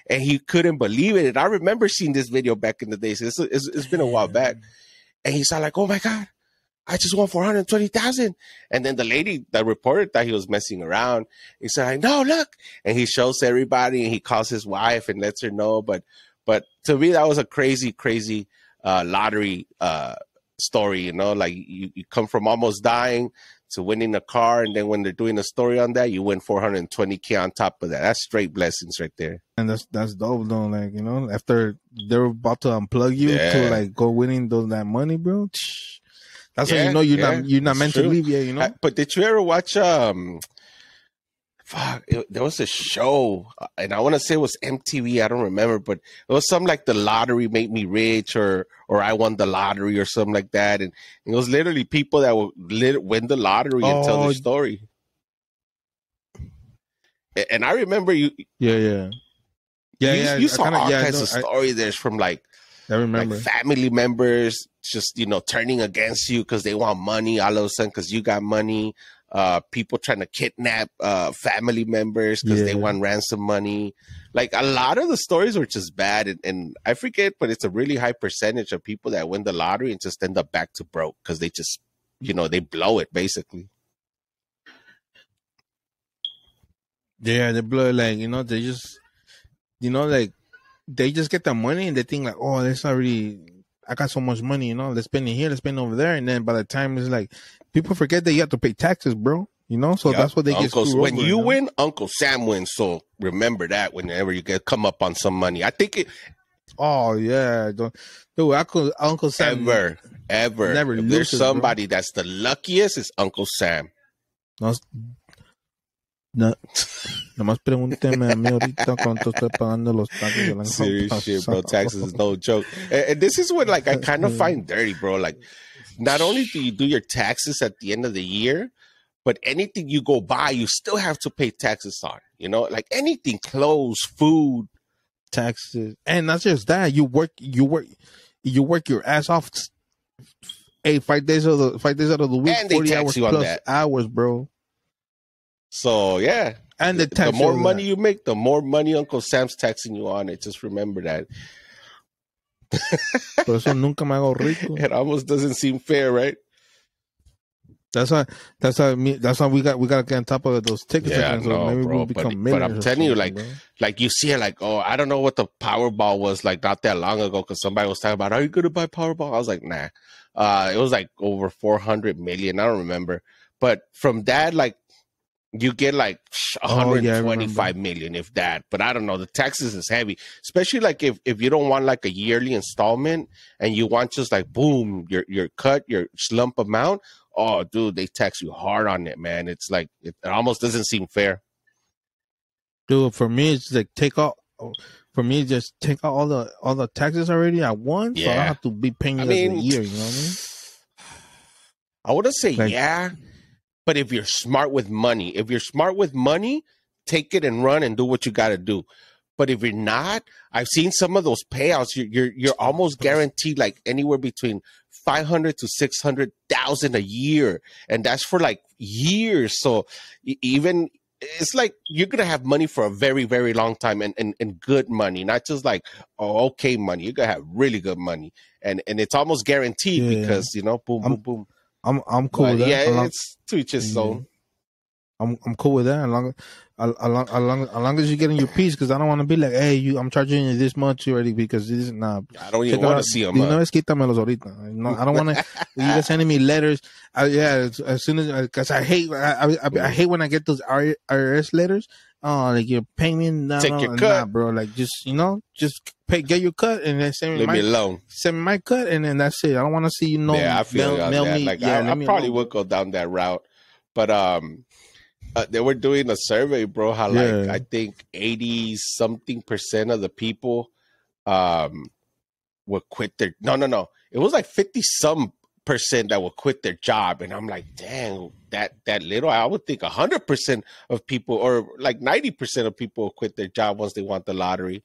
and he couldn't believe it. And I remember seeing this video back in the days. It's been a while back, and he's like, "Oh my god, I just won 420,000." And then the lady, the reporter, thought he was messing around. He said, like, "No, look," and he shows everybody, and he calls his wife and lets her know. But to me, that was a crazy lottery story, you know, like you come from almost dying to winning a car, and then when they're doing a story on that, you win 420K on top of that. That's straight blessings right there. And that's dope though. Like, you know, after they're about to unplug you to like go winning that money, bro. That's how you know you're not meant to leave yet, you know. But did you ever watch there was a show, and I want to say it was MTV. I don't remember, but it was something like The Lottery Made Me Rich, or I Won the Lottery, or something like that. And it was literally people that would win the lottery and tell their story. And I remember you. You saw all kinds of stories. There's from like, I remember, like family members just, you know, turning against you because they want money all of a sudden because you got money. People trying to kidnap family members because they want ransom money. Like a lot of the stories were just bad, and I forget, but it's a really high percentage of people that win the lottery and just end up back to broke because they just, you know, they blow it basically. Yeah, they blow it, like, you know, they just, you know, like they just get the money and they think like, oh, that's already, I got so much money, you know, let's spend it here, let's spend it over there. And then by the time it's like, people forget that you have to pay taxes, bro. You know, so that's what they get screwed when over, you win, Uncle Sam wins. So remember that whenever you come up on some money. I think it. Oh yeah, dude, Uncle Sam ever. Never if loses, there's somebody bro. that's the luckiest, it's Uncle Sam. No, nomás pregúnteme a mí ahorita cuánto estoy pagando los taxes del año Serious shit, bro. Taxes is no joke. And this is what, like, I kind of find dirty, bro. Like, not only do you do your taxes at the end of the year, but anything you go buy, you still have to pay taxes on. You know, like anything, clothes, food, taxes, and not just that. You work your ass off. 5 days out of the week, and they 40 tax hours you on plus that. hours, bro. So yeah, and the more money you make, the more money Uncle Sam's taxing you on it. Just remember that. Por eso nunca me hago rico. It almost doesn't seem fair, right? That's why we got to get on top of those tickets. Yeah, so no, maybe bro. we'll become But I'm telling you, bro. like you see it, like, oh, I don't know what the Powerball was like not that long ago because somebody was talking about, are you going to buy Powerball? I was like, nah. It was like over 400 million. I don't remember. But from that, like, you get like 125 million, if that. But I don't know. The taxes is heavy, especially like if you don't want like a yearly installment and you want just like, boom, your cut, your slump amount. Oh, dude, they tax you hard on it, man. It's like, it almost doesn't seem fair. Dude, for me, it's like just take out all the taxes already at once. So I don't have to be paying it every year, you know what I mean? I wouldn't say like, but if you're smart with money, take it and run and do what you got to do. But if you're not, I've seen some of those payouts. You're almost guaranteed like anywhere between 500 to 600,000 a year, and that's for like years. So even it's like you're gonna have money for a very, very long time, and good money, not just like okay money. You're gonna have really good money, and it's almost guaranteed because you know, boom, boom, boom. I'm cool with that. It's to each his own. I'm cool with that. As long as you're getting your piece, because I don't want to be like, hey, I'm charging you this much already because this is not. I don't even want to see them. Una vez quítamelos ahorita. No, I don't want to. You guys sending me letters. As soon as, because I hate when I get those IRS letters. Like your payment, take your cut, bro. Like just get your cut and then send me me alone. Send me my cut and then that's it. I don't want to see Yeah, I feel mail that. me. Like Yeah, I probably would go down that route, but they were doing a survey, bro. How like I think 80-something% of the people would quit their no. It was like 50-some% that would quit their job, and I'm like, dang, that little. I would think 100% of people, or like 90% of people, will quit their job once they want the lottery.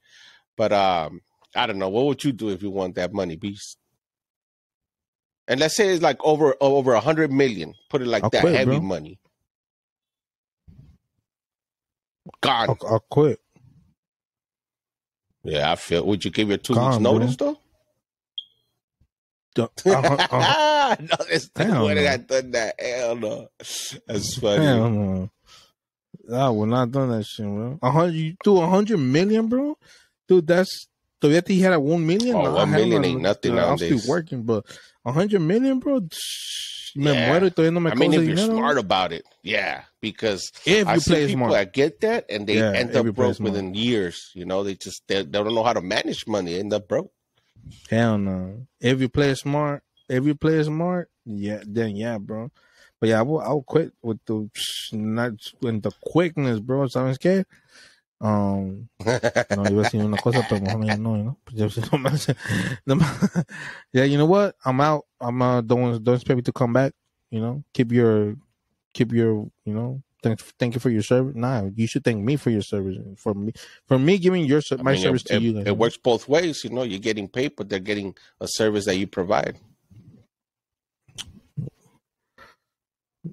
But I don't know. What would you do if you want that money, Beast? And let's say it's like over 100 million. Put it like that, quit, heavy bro. money. Gone. I'll quit. Yeah, I feel. Would you give your 2 weeks notice though? No, there's no way that done that. Hell no. That's funny. Hell no. I would not done that shit, bro. 100 million, bro. Dude, that's. Todavía he had 1 million. Oh, 1 million ain't nothing nowadays. I'm still working, but 100 million, bro. Yeah. I mean, if you're smart about it, yeah. Because if I you see play people smart, that get that and they end up broke within years. You know, they don't know how to manage money. They end up broke. Hell no. If you play smart, yeah, then yeah, bro. But yeah, I'll quit with the quickness, bro. ¿Sabes qué? No, iba a decir una cosa, pero mejor no. Yeah, you know what? I'm out. Don't expect me to come back. You know, keep your, you know, thank you for your service. Nah, you should thank me for your service. For me giving my service to you guys. It works both ways. You know, you're getting paid, but they're getting a service that you provide.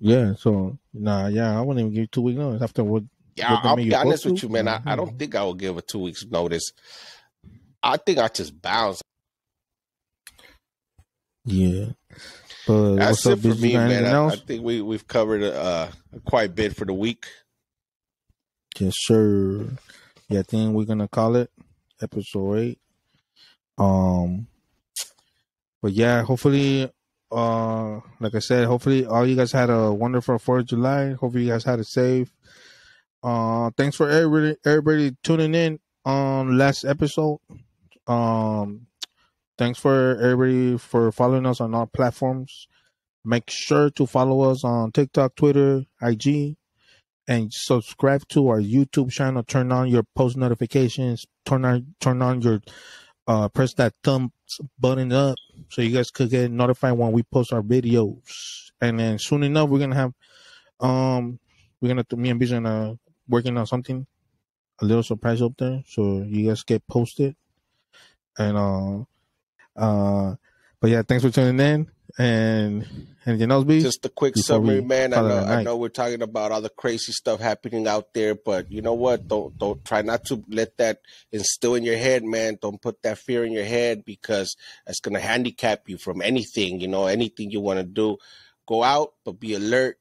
Yeah, so I wouldn't even give you 2 weeks notice after what. Yeah, I'll be honest with you, man. I don't think I will give a 2 weeks notice. I think I just bounce. Yeah, but that's it for me, man. I think we've covered quite a bit for the week. Yes, sir. Yeah, I think we're gonna call it episode 8. But yeah, hopefully, like I said, hopefully all you guys had a wonderful 4th of July. Hopefully you guys had it safe. Thanks for everybody tuning in on last episode. Thanks for everybody for following us on our platforms. Make sure to follow us on TikTok, Twitter, IG, and subscribe to our YouTube channel. Turn on your post notifications. Turn on your press that thumbs button up so you guys could get notified when we post our videos. And then soon enough, we're gonna have me and Biz are gonna working on something, a little surprise up there, so you guys get posted. And but yeah, thanks for tuning in. And anything else, B? Just a quick summary, man. I know we're talking about all the crazy stuff happening out there, but you know what? Don't try not to let that instill in your head, man. Don't put that fear in your head, because that's gonna handicap you from anything. You know, anything you want to do. Go out, but be alert.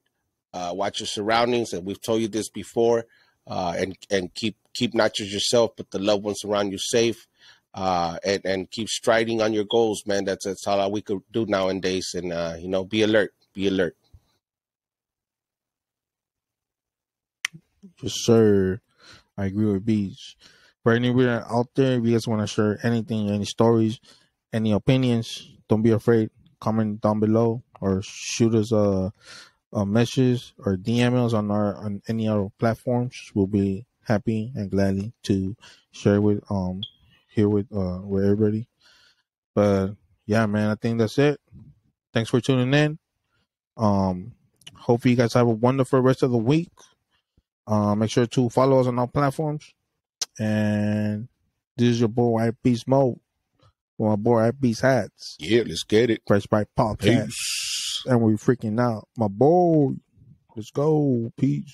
Watch your surroundings, and we've told you this before. And keep not just yourself, but the loved ones around you safe. And keep striding on your goals, man. That's all we could do nowadays. And you know, be alert. Be alert. Yes, sir. I agree with Beach. For anywhere out there, if you guys want to share anything, any stories, any opinions, don't be afraid. Comment down below or shoot us a message or DM us on any other platforms. We'll be happy and gladly to share with with everybody. But yeah, man, I think that's it. Thanks for tuning in. Hopefully you guys have a wonderful rest of the week. Make sure to follow us on all platforms. And this is your boy Beast Mode. My boy Beast Hats. Yeah, let's get it. Fresh Bite Podcast. And we freaking out. My boy. Let's go. Peace.